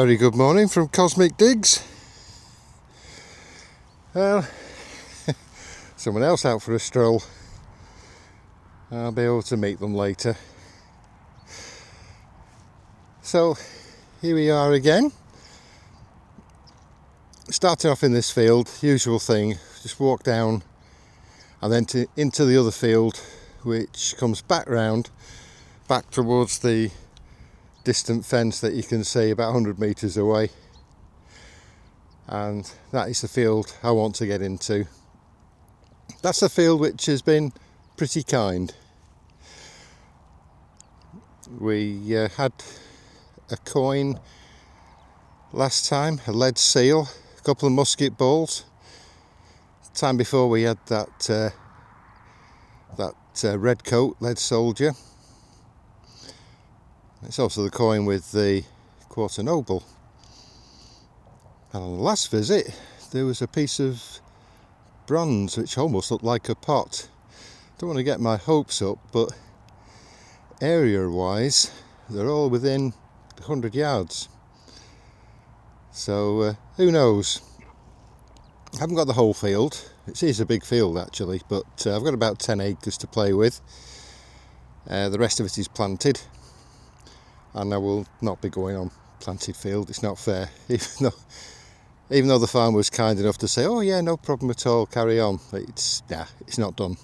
very good morning from Cosmic Digs. Well, someone else out for a stroll. I'll be able to meet them later. So here we are again. Starting off in this field, usual thing, just walk down and then into the other field, which comes back round, back towards the distant fence that you can see about 100 metres away, and that is the field I want to get into. That's a field which has been pretty kind. We had a coin last time, a lead seal, a couple of musket balls. The time before we had that red coat, lead soldier. It's also the coin with the quarter noble. And on the last visit there was a piece of bronze which almost looked like a pot. Don't want to get my hopes up, but area wise they're all within 100 yards. So who knows? I haven't got the whole field. It is a big field actually, but I've got about 10 acres to play with. The rest of it is planted. And I will not be going on planted field. It's not fair. Even though the farmer was kind enough to say, "Oh yeah, no problem at all, carry on," it's not done.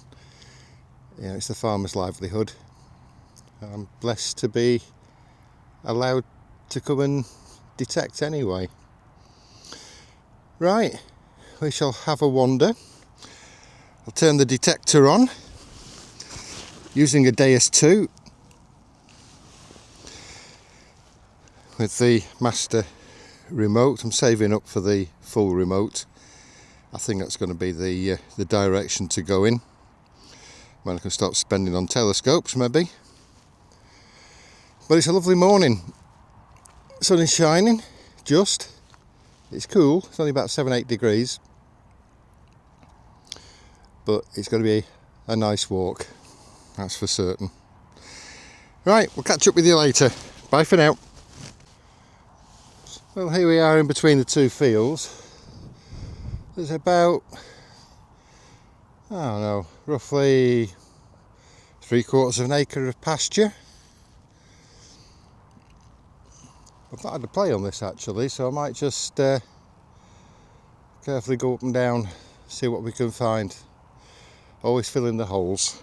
You know, it's the farmer's livelihood. I'm blessed to be allowed to come and detect anyway. Right, we shall have a wander. I'll turn the detector on using a Deus 2. With the master remote. I'm saving up for the full remote. I think that's going to be the direction to go in when I can start spending on telescopes maybe. But it's a lovely morning. Sun is shining, just. It's cool. It's only about 7-8 degrees. But it's going to be a nice walk. That's for certain. Right, we'll catch up with you later. Bye for now. Well, here we are in between the two fields. There's about, I don't know, roughly 3/4 of an acre of pasture. I've not had a play on this actually, so I might just carefully go up and down, see what we can find. Always fill in the holes.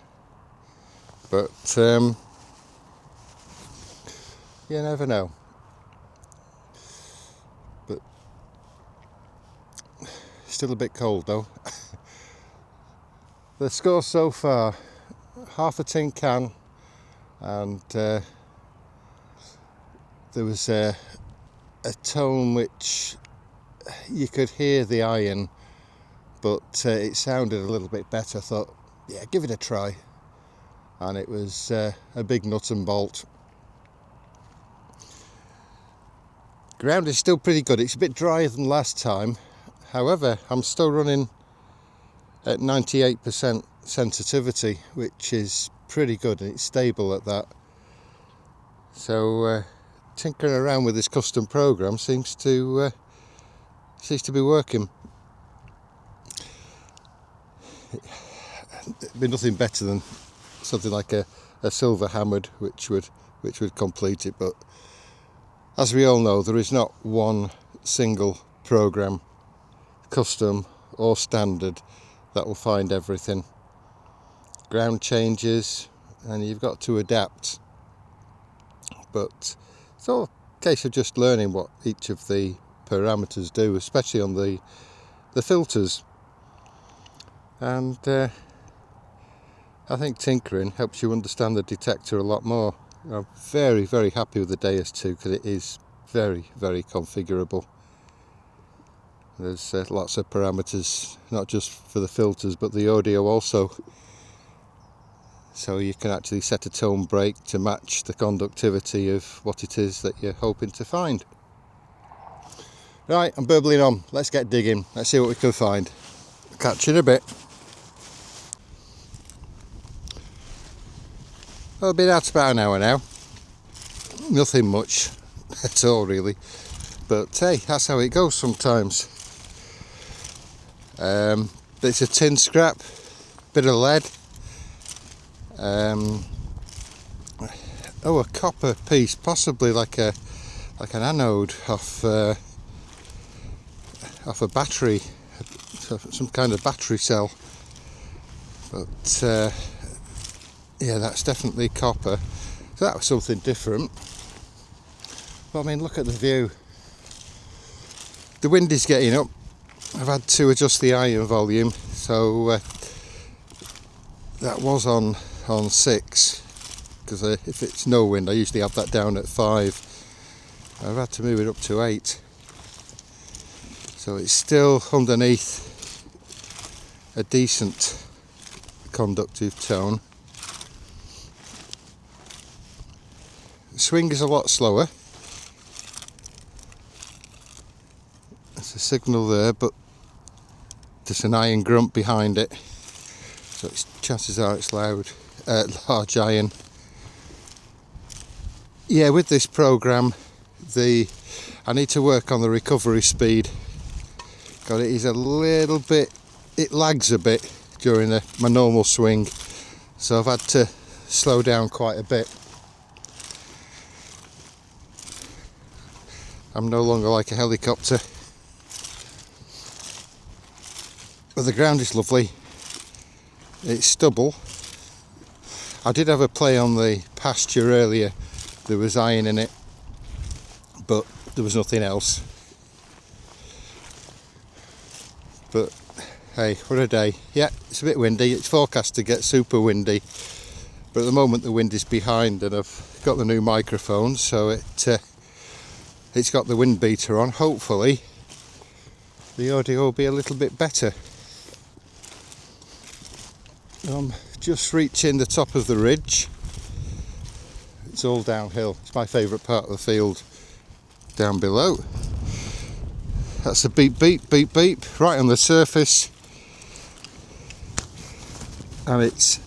But you never know. Still a bit cold though. The score so far, half a tin can, and there was a tone which you could hear the iron, but it sounded a little bit better. I thought, yeah, give it a try, and it was a big nut and bolt. Ground is still pretty good. It's a bit drier than last time. However, I'm still running at 98% sensitivity, which is pretty good, and it's stable at that. So tinkering around with this custom program seems to be working. It'd be nothing better than something like a silver hammered, which would complete it. But as we all know, there is not one single program, custom or standard, that will find everything. Ground changes and you've got to adapt, but it's all a case of just learning what each of the parameters do, especially on the filters. And I think tinkering helps you understand the detector a lot more. I'm very, very happy with the Deus 2 because it is very, very configurable. There's lots of parameters, not just for the filters but the audio also, so you can actually set a tone break to match the conductivity of what it is that you're hoping to find. Right, I'm burbling on, let's get digging, let's see what we can find. Catch you in a bit. Well, I've been out about an hour now. Nothing much at all really. But hey, that's how it goes sometimes. It's a tin scrap, bit of lead. A copper piece, possibly like an anode off a battery, some kind of battery cell. But yeah, that's definitely copper. So that was something different. But I mean, look at the view. The wind is getting up. I've had to adjust the iron volume, so that was on 6, because if it's no wind I usually have that down at 5. I've had to move it up to 8, so it's still underneath a decent conductive tone. The swing is a lot slower. There's a signal there, but there's an iron grunt behind it, so chances are it's large iron. Yeah, with this program, I need to work on the recovery speed. God, it is a little bit, it lags a bit during my normal swing, so I've had to slow down quite a bit. I'm no longer like a helicopter. But the ground is lovely. It's stubble. I did have a play on the pasture earlier. There was iron in it, but there was nothing else. But hey, what a day. Yeah, it's a bit windy. It's forecast to get super windy, but at the moment the wind is behind, and I've got the new microphone, so it's got the wind beater on. Hopefully the audio will be a little bit better. I'm just reaching the top of the ridge. It's all downhill. It's my favourite part of the field down below. That's a beep beep beep beep right on the surface, and it's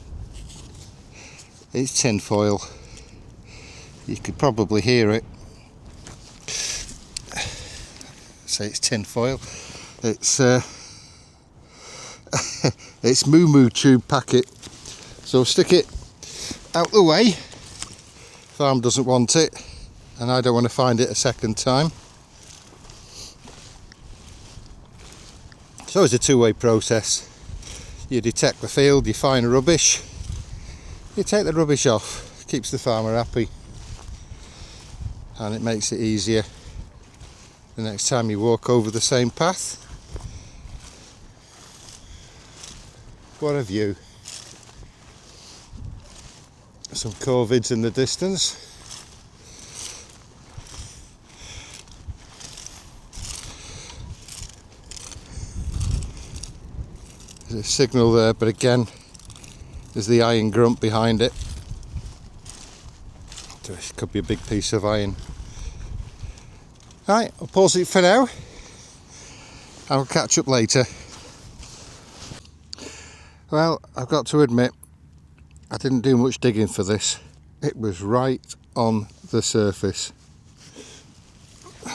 tinfoil. You could probably hear it. Say it's tinfoil. It's it's moo moo tube packet, so stick it out the way. Farm doesn't want it, and I don't want to find it a second time. It's always a two-way process. You detect the field, you find rubbish, you take the rubbish off. Keeps the farmer happy, and it makes it easier the next time you walk over the same path. What a view. Some corvids in the distance. There's a signal there, but again, there's the iron grunt behind it. So it could be a big piece of iron. Right, I'll pause it for now. I'll catch up later. Well, I've got to admit, I didn't do much digging for this. It was right on the surface.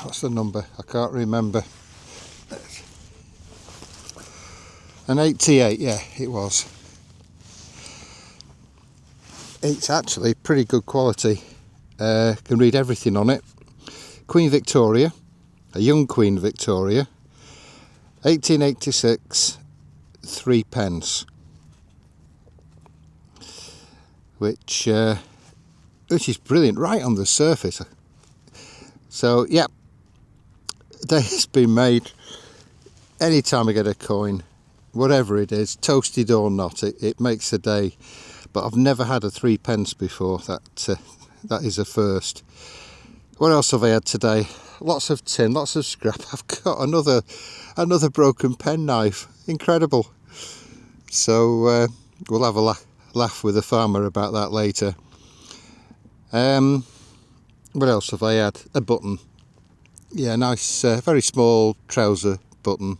What's the number? I can't remember. An 88, yeah, it was. It's actually pretty good quality. Can read everything on it. Queen Victoria, a young Queen Victoria, 1886, 3p. Which is brilliant, right on the surface. So yeah, day's been made. Anytime I get a coin, whatever it is, toasted or not, it makes the day. But I've never had a 3p before. That is a first. What else have I had today? Lots of tin, lots of scrap. I've got another broken penknife. Incredible. So we'll have a laugh with the farmer about that later. What else have I had? A button. Yeah, nice, very small trouser button,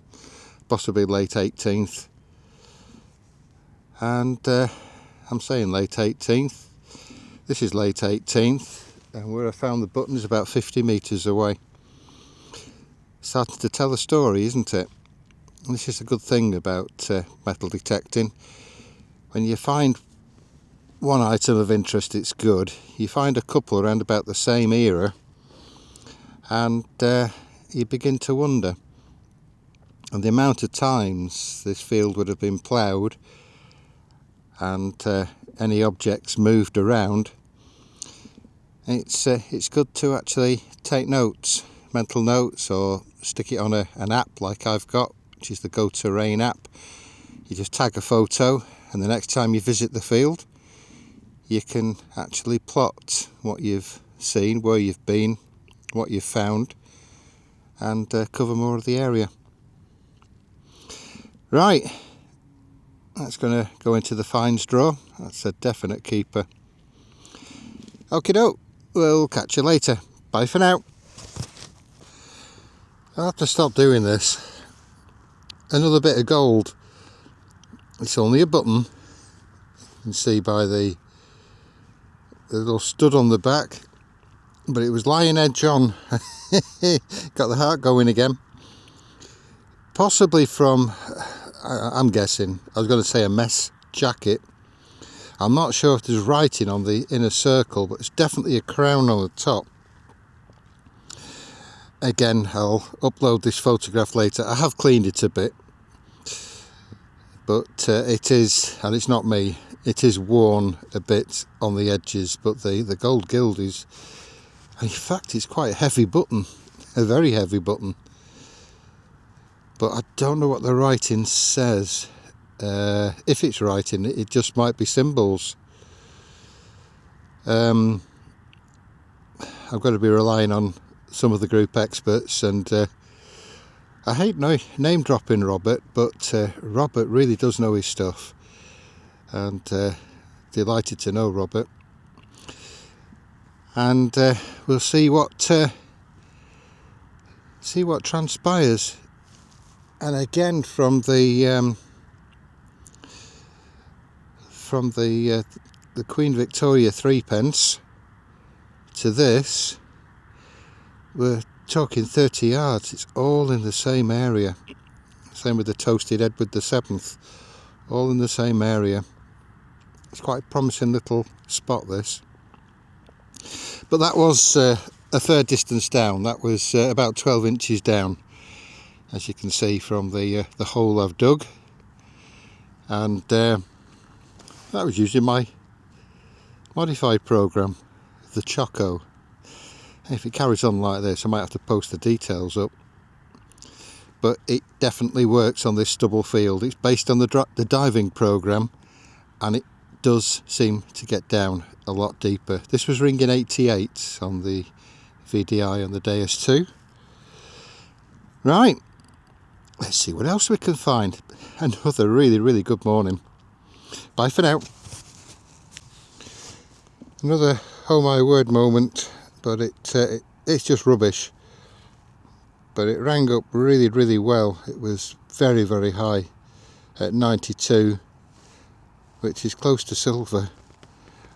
possibly late 18th. And I'm saying late 18th. This is late 18th, and where I found the button is about 50 metres away. starting to tell a story, isn't it? And this is a good thing about metal detecting. When you find one item of interest, it's good. You find a couple around about the same era, and you begin to wonder. And the amount of times this field would have been ploughed and any objects moved around, it's good to actually take notes, mental notes, or stick it on an app like I've got, which is the Go Terrain app. You just tag a photo, and the next time you visit the field, you can actually plot what you've seen, where you've been, what you've found, and cover more of the area. Right, that's going to go into the fines drawer. That's a definite keeper. Okie doke, we'll catch you later. Bye for now. I'll have to stop doing this. Another bit of gold. It's only a button. You can see by the little stud on the back, but it was lying edge on. Got the heart going again. Possibly from, I'm guessing, I was going to say a mess jacket. I'm not sure if there's writing on the inner circle, but it's definitely a crown on the top. Again, I'll upload this photograph later. I have cleaned it a bit, but it is, and it's not me, it is worn a bit on the edges, but the gold gild is, in fact, it's quite a heavy button, a very heavy button. But I don't know what the writing says. If it's writing, it just might be symbols. I've got to be relying on some of the group experts, and I hate name dropping Robert, but Robert really does know his stuff, and delighted to know Robert. And we'll see what transpires. And again, from the Queen Victoria threepence to this, we're talking 30 yards. It's all in the same area. Same with the toasted Edward VII, all in the same area. It's quite a promising little spot, this. But that was a fair distance down. That was about 12 inches down, as you can see from the hole I've dug. And that was using my modified program, the Choco. If it carries on like this, I might have to post the details up. But it definitely works on this stubble field. It's based on the diving program, and it does seem to get down a lot deeper. This was ringing 88 on the VDI on the Deus 2. Right, let's see what else we can find. Another really, really good morning. Bye for now. Another oh my word moment, but it's just rubbish. But it rang up really, really well. It was very, very high at 92, which is close to silver.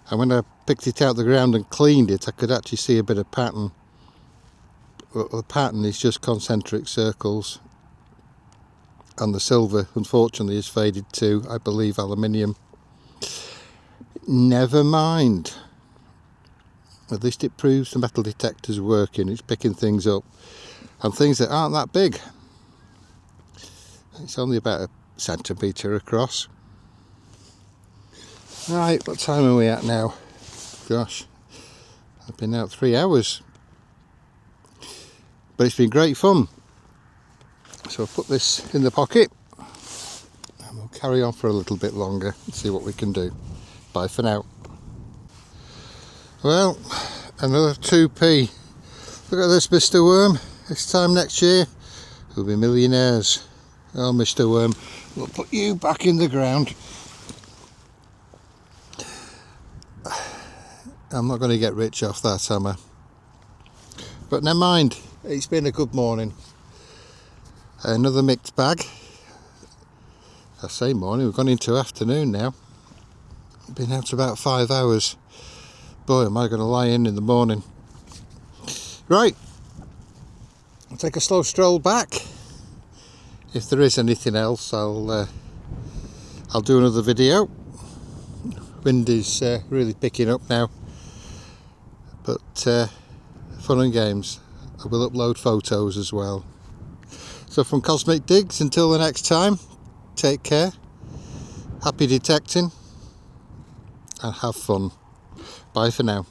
And when I picked it out of the ground and cleaned it, I could actually see a bit of pattern. Well, the pattern is just concentric circles. And the silver, unfortunately, is faded to, I believe, aluminium. Never mind. At least it proves the metal detector's working. It's picking things up. And things that aren't that big. It's only about a centimetre across. Right, what time are we at now? Gosh, I've been out 3 hours. But it's been great fun. So I'll put this in the pocket and we'll carry on for a little bit longer and see what we can do. Bye for now. Well, another 2p. Look at this, Mr. Worm. This time next year we'll be millionaires. Oh, Mr. Worm, we'll put you back in the ground. I'm not going to get rich off that, am I? But never mind, it's been a good morning. Another mixed bag. I say morning, we've gone into afternoon now. Been out about 5 hours. Boy, am I going to lie in the morning. Right, I'll take a slow stroll back. If there is anything else, I'll do another video. Wind is really picking up now, but fun and games. I will upload photos as well. So from Cosmic Digs, until the next time, take care, happy detecting, and have fun. Bye for now.